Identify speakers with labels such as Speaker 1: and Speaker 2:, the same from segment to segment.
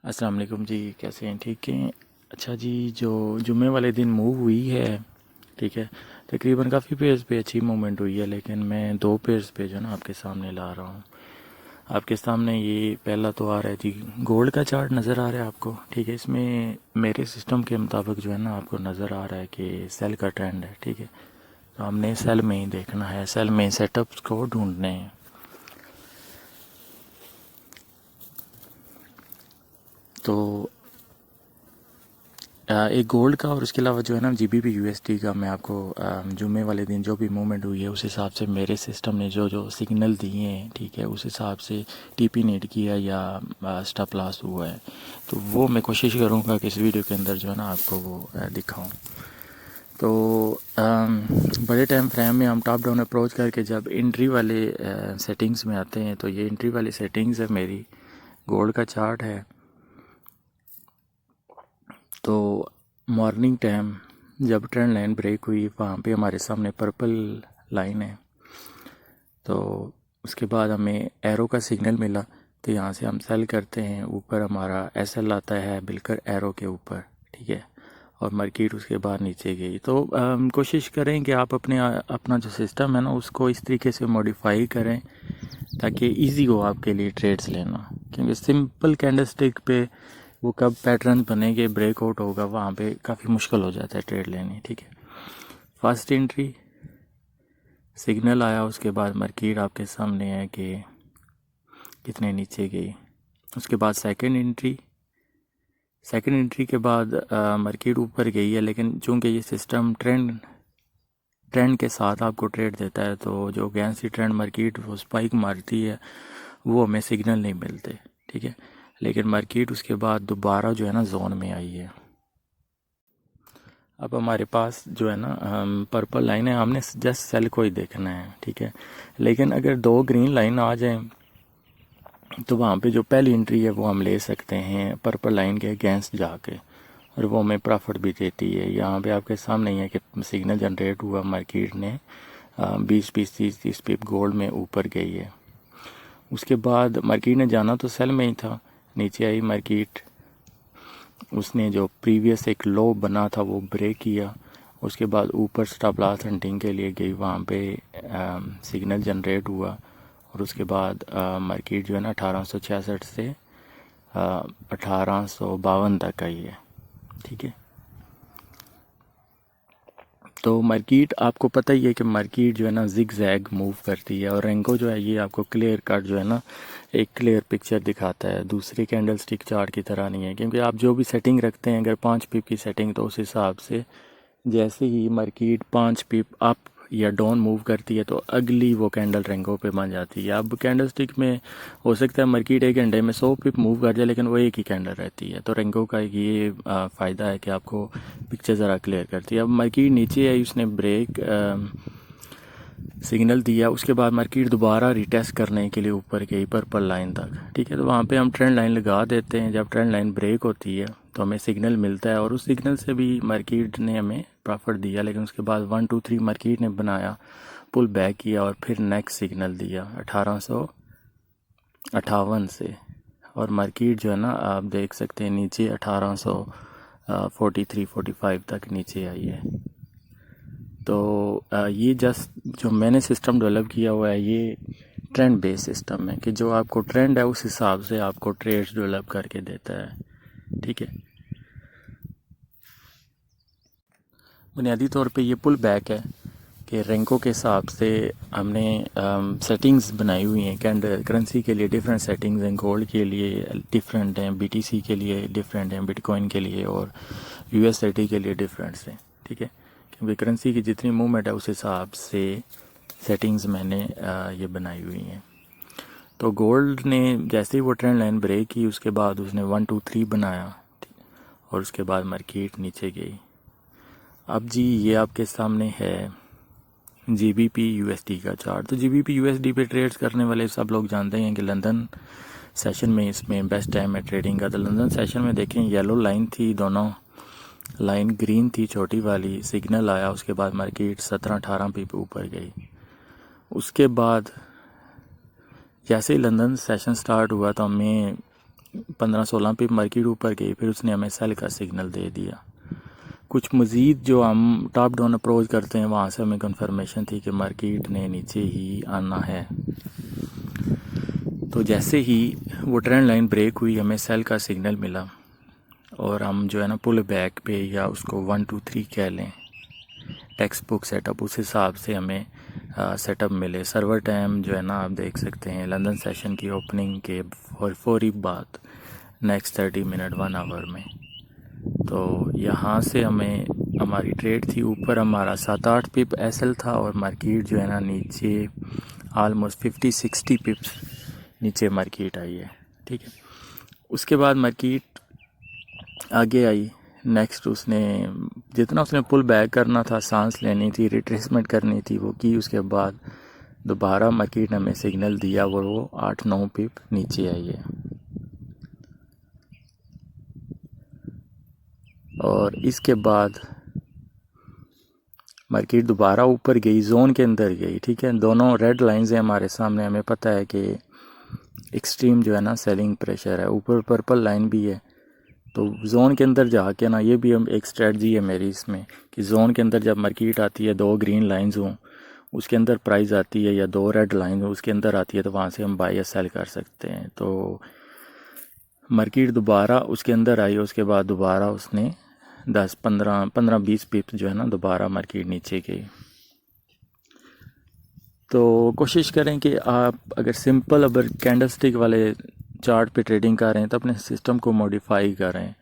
Speaker 1: अस्सलाम वालेकुम जी, कैसे हैं? ठीक हैं। अच्छा जी, जो जुम्मे वाले दिन मूव हुई है, ठीक है, तकरीबन काफ़ी पेयर्स पे अच्छी मूवमेंट हुई है, लेकिन मैं दो पेयर्स पे जो है ना आपके सामने ला रहा हूँ। आपके सामने ये पहला तो आ रहा है जी, गोल्ड का चार्ट नज़र आ रहा है आपको, ठीक है। इसमें मेरे सिस्टम के मुताबिक जो है ना आपको नज़र आ रहा है कि सेल का ट्रेंड है, ठीक है। तो हमने सेल में ही देखना है, सेल में सेटअप्स को ढूंढने हैं। तो एक गोल्ड का और उसके अलावा जो है ना जीबीपी यूएसडी का मैं आपको जुम्मे वाले दिन जो भी मूवमेंट हुई है उस हिसाब से मेरे सिस्टम ने जो जो सिग्नल दिए हैं, ठीक है, उस हिसाब से टीपी नीड किया या स्टॉप लॉस हुआ है, तो वो मैं कोशिश करूँगा कि इस वीडियो के अंदर जो है ना आपको वो दिखाऊँ। तो बड़े टाइम फ्रेम में हम टॉप डाउन अप्रोच करके जब एंट्री वाले सेटिंग्स में आते हैं, तो ये एंट्री वाली सेटिंग्स है मेरी, गोल्ड का चार्ट है। तो मॉर्निंग टाइम जब ट्रेंड लाइन ब्रेक हुई, वहाँ पे हमारे सामने पर्पल लाइन है। तो उसके बाद हमें एरो का सिग्नल मिला, तो यहाँ से हम सेल करते हैं, ऊपर हमारा एसएल आता है बिल्कुल एरो के ऊपर, ठीक है, और मार्केट उसके बाद नीचे गई। तो कोशिश करें कि आप अपना जो सिस्टम है ना उसको इस तरीके से मॉडिफाई करें ताकि इजी हो आपके लिए ट्रेड्स लेना, क्योंकि सिंपल कैंडलस्टिक पे वो कब पैटर्न बनेंगे, ब्रेकआउट होगा, वहाँ पे काफ़ी मुश्किल हो जाता है ट्रेड लेनी, ठीक है। फर्स्ट एंट्री सिग्नल आया, उसके बाद मार्केट आपके सामने है कि कितने नीचे गई। उसके बाद सेकंड एंट्री के बाद मार्केट ऊपर गई है, लेकिन चूंकि ये सिस्टम ट्रेंड के साथ आपको ट्रेड देता है, तो जो अगेंस्ट ट्रेंड मार्केट वो स्पाइक मारती है वो हमें सिग्नल नहीं मिलते, ठीक है। लेकिन मार्केट उसके बाद दोबारा जो है ना जोन में आई है। अब हमारे पास जो है ना पर्पल लाइन है, हमने जस्ट सेल को ही देखना है, ठीक है। लेकिन अगर दो ग्रीन लाइन आ जाए तो वहाँ पे जो पहली एंट्री है वो हम ले सकते हैं पर्पल लाइन के अगेंस्ट जाके, और वो हमें प्रॉफिट भी देती है। यहाँ पे आपके सामने ही है कि सिग्नल जनरेट हुआ, मार्केट ने 20 30 पिप गोल्ड में ऊपर गई है। उसके बाद मार्केट ने जाना तो सेल में ही था, नीचे आई मार्केट, उसने जो प्रीवियस एक लो बना था वो ब्रेक किया, उसके बाद ऊपर स्टॉप लॉस हंटिंग के लिए गई, वहाँ पे सिग्नल जनरेट हुआ, और उसके बाद मार्केट जो है ना 1866 से 1852 तक आई है, ठीक है। तो मार्केट आपको पता ही है कि मार्केट जो है ना जिग जैग मूव करती है, और रेंको जो है ये आपको क्लियर कट जो है ना एक क्लियर पिक्चर दिखाता है, दूसरे कैंडल स्टिक चार्ट की तरह नहीं है। क्योंकि आप जो भी सेटिंग रखते हैं, अगर 5 पिप की सेटिंग, तो उस हिसाब से जैसे ही मार्केट 5 पिप अप या डाउन मूव करती है तो अगली वो कैंडल रेंगो पे बन जाती है। अब कैंडल स्टिक में हो सकता है मार्केट एक घंटे में 100 पिप मूव कर जाए, लेकिन वो एक ही कैंडल रहती है। तो रेंगो का ये फ़ायदा है कि आपको पिक्चर ज़रा क्लियर करती है। अब मार्केट नीचे आई, उसने ब्रेक सिग्नल दिया, उसके बाद मार्केट दोबारा रिटेस्ट करने के लिए ऊपर गई पर्पल लाइन तक, ठीक है। तो वहाँ पे हम ट्रेंड लाइन लगा देते हैं, जब ट्रेंड लाइन ब्रेक होती है तो हमें सिग्नल मिलता है, और उस सिग्नल से भी मार्केट ने हमें प्रॉफिट दिया। लेकिन उसके बाद 1 2 3 मार्केट ने बनाया, पुल बैक किया, और फिर नेक्स्ट सिग्नल दिया 1858 से, और मार्केट जो है ना आप देख सकते हैं नीचे 1843 45 तक नीचे आई है। तो ये जस्ट जो मैंने सिस्टम डेवलप किया हुआ है, ये ट्रेंड बेस्ड सिस्टम है कि जो आपको ट्रेंड है उस हिसाब से आपको ट्रेड्स डेवलप करके देता है, ठीक है। बुनियादी तौर पे ये पुल बैक है कि रैंकों के हिसाब से हमने सेटिंग्स बनाई हुई हैं। करेंसी के लिए डिफरेंट सेटिंग्स हैं, गोल्ड के लिए डिफरेंट हैं, बीटीसी के लिए डिफरेंट हैं, बिटकॉइन के लिए, और यूएसडी के लिए डिफरेंट हैं, ठीक है। क्योंकि करेंसी की जितनी मूवमेंट है उस हिसाब से सेटिंग्स मैंने ये बनाई हुई हैं। तो गोल्ड ने जैसे ही वो ट्रेंड लाइन ब्रेक की, उसके बाद उसने 1 2 3 बनाया, और उसके बाद मार्केट नीचे गई। अब जी ये आपके सामने है जीबीपी यूएसडी का चार्ट। तो जीबीपी यूएसडी पे ट्रेड्स करने वाले सब लोग जानते हैं कि लंदन सेशन में इसमें बेस्ट टाइम है ट्रेडिंग का। तो लंदन सेशन में देखें येलो लाइन थी, दोनों लाइन ग्रीन थी छोटी वाली, सिग्नल आया, उसके बाद मार्केट 17-18 पिप ऊपर गई। उसके बाद जैसे ही लंदन सेशन स्टार्ट हुआ तो हमें 15-16 पिप मार्केट ऊपर गई, फिर उसने हमें सेल का सिग्नल दे दिया। कुछ मज़ीद जो हम टॉप डाउन अप्रोच करते हैं वहाँ से हमें कंफर्मेशन थी कि मार्केट ने नीचे ही आना है। तो जैसे ही वो ट्रेंड लाइन ब्रेक हुई हमें सेल का सिग्नल मिला और हम जो है ना पुल बैक पे, या उसको 1 2 3 कह लें, टेक्स्ट बुक सेटअप, उस हिसाब से हमें सेटअप मिले। सर्वर टाइम जो है ना आप देख सकते हैं लंदन सेशन की ओपनिंग के फौरी बाद नेक्स्ट 30 मिनट 1 आवर में। तो यहाँ से हमें हमारी ट्रेड थी ऊपर, हमारा 7-8 पिप एसएल था और मार्केट जो है ना नीचे आलमोस्ट 50-60 पिप्स नीचे मार्केट आई है। ठीक है, उसके बाद मार्केट आगे आई। नेक्स्ट उसने जितना उसने पुल बैक करना था, सांस लेनी थी, रिट्रेसमेंट करनी थी, वो की। उसके बाद दोबारा मार्केट ने हमें सिग्नल दिया और वो 8-9 पिप नीचे आई है। और इसके बाद मार्केट दोबारा ऊपर गई, जोन के अंदर गई। ठीक है, दोनों रेड लाइंस हैं हमारे सामने, हमें पता है कि एक्सट्रीम जो है ना सेलिंग प्रेशर है। ऊपर पर्पल लाइन भी है। तो जोन के अंदर जाके ना, ये भी हम एक स्ट्रेटजी है मेरी इसमें कि जोन के अंदर जब मार्केट आती है 2 ग्रीन लाइंस हों उसके अंदर प्राइस आती है, या 2 रेड लाइन हो उसके अंदर आती है, तो वहाँ से हम बाय या सेल कर सकते हैं। तो मार्केट दोबारा उसके अंदर आई, उसके बाद दोबारा उसने 10-15-20 पिप जो है ना दोबारा मार्केट नीचे गई। तो कोशिश करें कि आप अगर सिंपल अगर कैंडलस्टिक वाले चार्ट पे ट्रेडिंग कर रहे हैं तो अपने सिस्टम को मॉडिफाई करें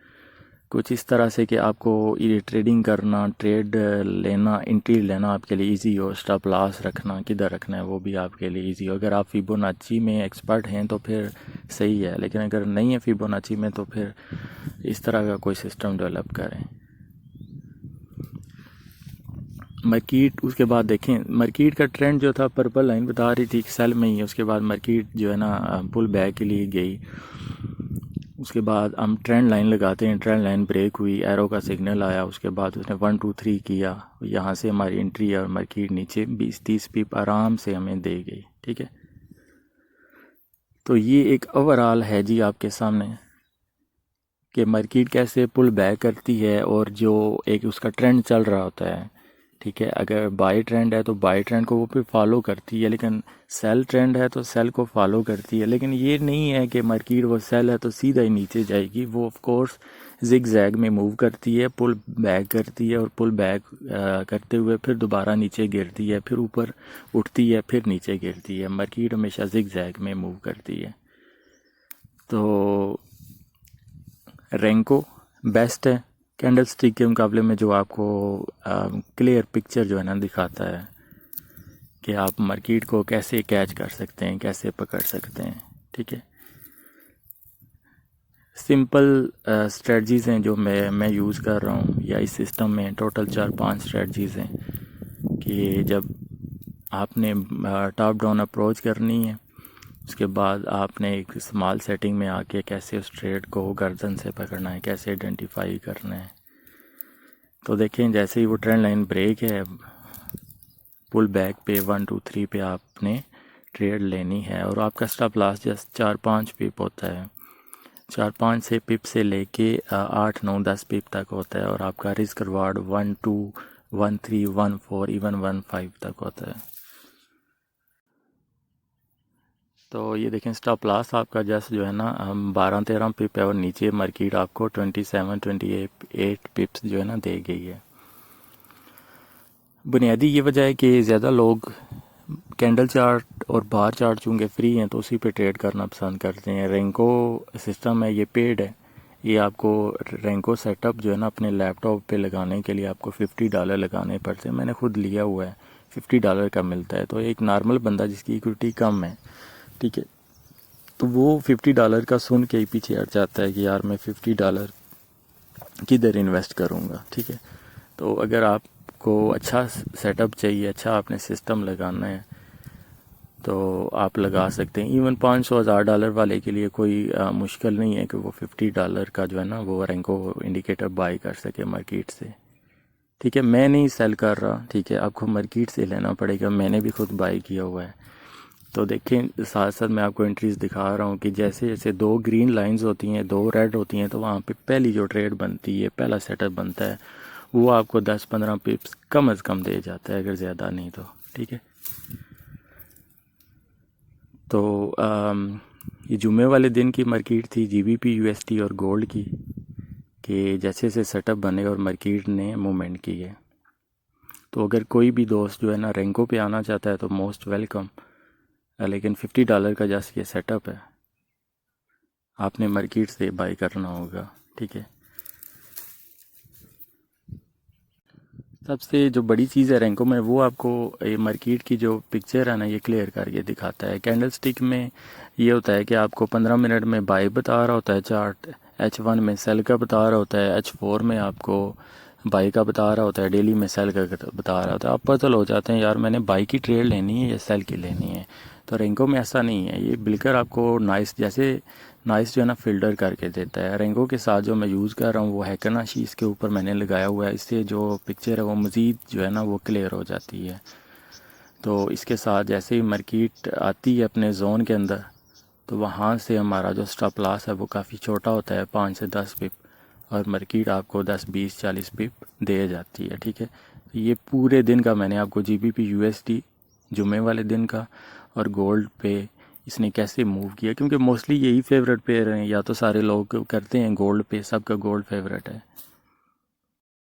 Speaker 1: कुछ इस तरह से कि आपको ये ट्रेडिंग करना, ट्रेड लेना, एंट्री लेना आपके लिए इजी हो। स्टॉप लॉस रखना, किधर रखना है वो भी आपके लिए इजी हो। अगर आप फिबोनाची में एक्सपर्ट हैं तो फिर सही है, लेकिन अगर नहीं है फिबोनाची में तो फिर इस तरह का कोई सिस्टम डेवलप करें। मार्केट उसके बाद देखें, मार्केट का ट्रेंड जो था पर्पल लाइन बता रही थी सेल में ही है। उसके बाद मार्केट जो है ना पुल बैक के लिए गई। उसके बाद हम ट्रेंड लाइन लगाते हैं, ट्रेंड लाइन ब्रेक हुई, एरो का सिग्नल आया, उसके बाद उसने 1 2 3 किया, यहाँ से हमारी एंट्री है और मार्केट नीचे 20-30 पिप आराम से हमें दे गई। ठीक है, तो ये एक ओवरऑल है जी आपके सामने कि मार्केट कैसे पुल बैक करती है और जो एक उसका ट्रेंड चल रहा होता है। ठीक है, अगर बाय ट्रेंड है तो बाय ट्रेंड को वो फिर फॉलो करती है, लेकिन सेल ट्रेंड है तो सेल को फॉलो करती है। लेकिन ये नहीं है कि मार्केट वो सेल है तो सीधा ही नीचे जाएगी। वो ऑफ कोर्स जिग जैग में मूव करती है, पुल बैक करती है, और पुल बैक करते हुए फिर दोबारा नीचे गिरती है, फिर ऊपर उठती है, फिर नीचे गिरती है। मार्केट हमेशा जिग जैग में मूव करती है। तो रेंको बेस्ट है कैंडल स्टिक के मुकाबले में, जो आपको क्लियर पिक्चर जो है ना दिखाता है कि आप मार्केट को कैसे कैच कर सकते हैं, कैसे पकड़ सकते हैं। ठीक है, सिंपल स्ट्रेटजीज़ हैं जो मैं यूज़ कर रहा हूँ, या इस सिस्टम में टोटल 4-5 स्ट्रेटजीज़ हैं कि जब आपने टॉप डाउन अप्रोच करनी है, उसके बाद आपने एक स्मॉल सेटिंग में आके कैसे उस ट्रेड को गर्दन से पकड़ना है, कैसे आइडेंटिफाई करना है। तो देखें, जैसे ही वो ट्रेंड लाइन ब्रेक है, पुल बैक पे 1 2 3 पे आपने ट्रेड लेनी है, और आपका स्टॉप लॉस जस्ट 4-5 पिप होता है। 4-5 से पिप से लेके 8-9-10 पिप तक होता है, और आपका रिस्क रिवार्ड 1 2 1 3 1 4 इवन 1 5 तक होता है। तो ये देखें, स्टॉप लॉस आपका जस्ट जो है ना 12-13 पिप है, और नीचे मार्केट आपको 27-28 पिप्स जो है ना दे गई है। बुनियादी ये वजह है कि ज़्यादा लोग कैंडल चार्ट और बार चार्ट चूँकि फ्री हैं तो उसी पे ट्रेड करना पसंद करते हैं। रेंको सिस्टम है, ये पेड है। ये आपको रेंको सेटअप जो है ना अपने लैपटॉप पे लगाने के लिए आपको $50 लगाने पड़ते हैं। मैंने खुद लिया हुआ है, $50 का मिलता है। तो एक नॉर्मल बंदा जिसकी इक्विटी कम है, ठीक है, तो वो $50 का सुन के ही पीछे हट जाता है कि यार मैं $50 किधर इन्वेस्ट करूँगा। ठीक है, तो अगर आपको अच्छा सेटअप चाहिए, अच्छा आपने सिस्टम लगाना है, तो आप लगा सकते हैं। इवन $500-1000 वाले के लिए कोई मुश्किल नहीं है कि वो $50 का जो है ना वो रेंको इंडिकेटर बाई कर सके मार्केट से। ठीक है, मैं नहीं सेल कर रहा, ठीक है, आपको मार्केट से लेना पड़ेगा। मैंने भी खुद बाई किया हुआ है। तो देखें साथ साथ मैं आपको एंट्रीज दिखा रहा हूँ कि जैसे जैसे 2 ग्रीन लाइंस होती हैं, 2 रेड होती हैं, तो वहाँ पे पहली जो ट्रेड बनती है, पहला सेटअप बनता है, वो आपको 10-15 पिप्स कम अज़ कम दे जाता है, अगर ज़्यादा नहीं तो। ठीक है, तो ये जुमे वाले दिन की मार्केट थी GBP USD और गोल्ड की, कि जैसे जैसे सेटअप बने और मार्केट ने मूवमेंट की है। तो अगर कोई भी दोस्त जो है ना रेंको पे आना चाहता है तो मोस्ट वेलकम, लेकिन $50 का जस्ट ये सेटअप है, आपने मार्केट से बाई करना होगा। ठीक है, सबसे जो बड़ी चीज़ है रेंको में, वो आपको ये मार्केट की जो पिक्चर है ना, ये क्लियर करके दिखाता है। कैंडल स्टिक में ये होता है कि आपको 15 मिनट में बाई बता रहा होता है चार्ट, H1 में सेल का बता रहा होता है, H4 में आपको बाई का बता रहा होता है, डेली में सेल का बता रहा होता है। आप पता हो जाते हैं यार मैंने बाई की ट्रेड लेनी है या सेल की लेनी है। तो रेंको में ऐसा नहीं है, ये बिल्कुल आपको नाइस जैसे नाइस जो है ना फ़िल्टर करके देता है। रेंको के साथ जो मैं यूज़ कर रहा हूँ वो हैकरनाशी इसके ऊपर मैंने लगाया हुआ है, इससे जो पिक्चर है वो मज़ीद जो है ना वो क्लियर हो जाती है। तो इसके साथ जैसे ही मार्केट आती है अपने जोन के अंदर, तो वहाँ से हमारा जो स्टॉप लॉस है वो काफ़ी छोटा होता है, 5 से 10 पिप, और मार्केट आपको 10-20-40 पिप दे जाती है। ठीक है, तो ये पूरे दिन का मैंने आपको GBP USD जुमे वाले दिन का और गोल्ड पे इसने कैसे मूव किया, क्योंकि मोस्टली यही फेवरेट पेयर हैं, या तो सारे लोग करते हैं गोल्ड पे, सबका गोल्ड फेवरेट है।